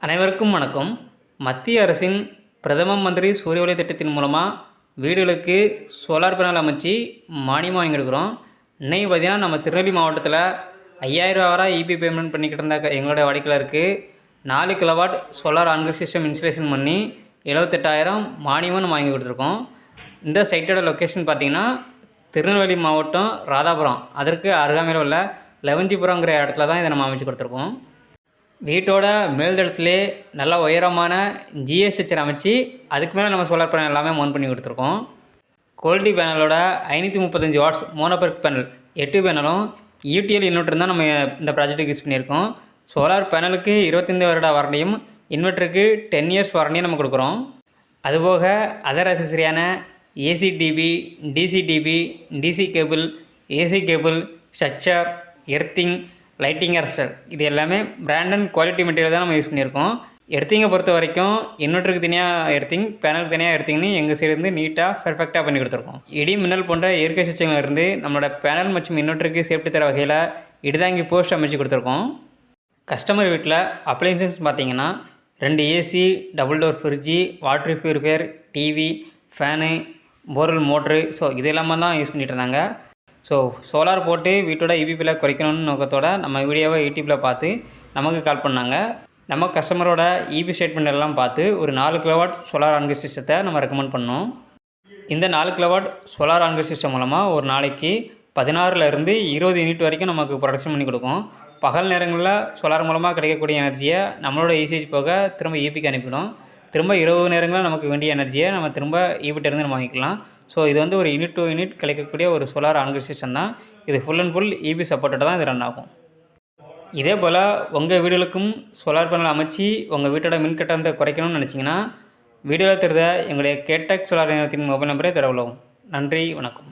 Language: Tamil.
அனைவருக்கும் வணக்கம். மத்திய அரசின் பிரதம மந்திரி சூரிய ஒளி திட்டத்தின் மூலமாக வீடுகளுக்கு சோலார் பேனல் அமைச்சு மானியம் வாங்கி கொடுக்குறோம். இன்றைக்கி பார்த்திங்கன்னா நம்ம திருநெல்வேலி மாவட்டத்தில் 5000 வரை இபி பேமெண்ட் பண்ணிக்கிட்டு இருந்த எங்களோட வாடிக்கையாளருக்கு 4 kilowatt solar on-grid system installation பண்ணி 78,000 மானியமும் வாங்கி கொடுத்துருக்கோம். இந்த சைட்டோட லொக்கேஷன் பார்த்திங்கன்னா திருநெல்வேலி மாவட்டம் ராதாபுரம், அதற்கு அருகாமையில் உள்ள லெவஞ்சிபுரங்கிற இடத்துல தான் இதை நம்ம அமைச்சு கொடுத்துருக்கோம். வீட்டோட மேல்தளத்திலே நல்லா உயரமான ஜிஎஸ் ஸ்ட்ரக்சர் அமைச்சு அதுக்கு மேலே நம்ம சோலார் பேனல் எல்லாமே மவுண்ட் பண்ணி கொடுத்துருக்கோம். குவாலிட்டி பேனலோட 535 வாட்ஸ் மோனோபெர்க் பேனல் 8 பேனலும் யூடிஎல் இன்வெர்ட்டர் தான் நம்ம இந்த ப்ராஜெக்ட்டுக்கு யூஸ் பண்ணியிருக்கோம். சோலார் பேனலுக்கு 25 வருட வாரண்டியும் இன்வெர்ட்டருக்கு 10 இயர்ஸ் வாரண்டியும் நம்ம கொடுக்குறோம். அதுபோக அதர் அசசரியான AC DB, DC DB, DC cable, AC cable, structure, earthing, lighting arrester இது எல்லாமே பிராண்ட் அண்ட் குவாலிட்டி மெட்டீரியல் தான் நம்ம யூஸ் பண்ணியிருக்கோம். எர்த்திங்கை பொறுத்த வரைக்கும் இன்வெர்ட்டருக்கு தனியாக எர்த்திங், பேனலுக்கு தனியாக எர்த்திங்னு எங்கள் சைடு நீட்டாக பெர்ஃபெக்டாக பண்ணி கொடுத்துருக்கோம். இடி மின்னல் போன்ற இயற்கை சிகிச்சைகளிலிருந்து நம்மளோட பேனல் மற்றும் இன்வெர்ட்டருக்கு சேஃப்டி தர வகையில் இடிதாங்கி போஸ்ட் அமைச்சு கொடுத்துருக்கோம். கஸ்டமர் வீட்டில் அப்ளையன்சஸ் பார்த்திங்கன்னா 2 ஏசி, டபுள் டோர் ஃப்ரிட்ஜி, water purifier, TV, fan, borewell motor, so இது எல்லாமே தான் யூஸ் பண்ணிகிட்டு இருந்தாங்க. ஸோ சோலார் போட்டு வீட்டோட இபி பில்லை குறைக்கணும்னு நோக்கத்தோட நம்ம வீடியோவை யூடியூப்பில் பார்த்து நமக்கு கால் பண்ணாங்க. நம்ம கஸ்டமரோட இபி ஸ்டேட்மெண்ட் எல்லாம் பார்த்து ஒரு 4 கிலோவாட் சோலார் ஆன்கிரிட் சிஸ்டத்தை நம்ம ரெக்கமெண்ட் பண்ணோம். இந்த 4 கிலோவாட் சோலார் ஆன்கிரிட் சிஸ்டம் மூலமாக ஒரு நாளைக்கு 16லேருந்து 20 யூனிட் வரைக்கும் நமக்கு ப்ரொடக்ஷன் பண்ணி கொடுக்கும். பகல் நேரங்களில் சோலார் மூலமாக கிடைக்கக்கூடிய எனர்ஜியை நம்மளோட யூசேஜ் போக திரும்ப இபிக்கு அனுப்பிடும். திரும்ப இரவு நேரங்களில் நமக்கு வேண்டிய எனர்ஜியை நம்ம திரும்ப இபிட்டேருந்து நம்ம வாங்கிக்கலாம். ஸோ இது வந்து ஒரு யூனிட் டு யூனிட் கிடைக்கக்கூடிய ஒரு சோலார் ஆன்கிரிட் சிஸ்டம் தான். இது ஃபுல் அண்ட் ஃபுல் இபி சப்போர்ட்டோட தான் இது ரன் ஆகும். இதே போல் உங்கள் வீடுகளுக்கும் சோலார் பேனல் அமைச்சு உங்கள் வீட்டோட மின் கட்டணத்தை குறைக்கணும்னு நினச்சிங்கன்னா வீடியோவில் தெரிந்த எங்களுடைய கேடெக் சோலார் நிறுவனத்தின் மொபைல் நம்பரை தரவுள்ளோம். நன்றி, வணக்கம்.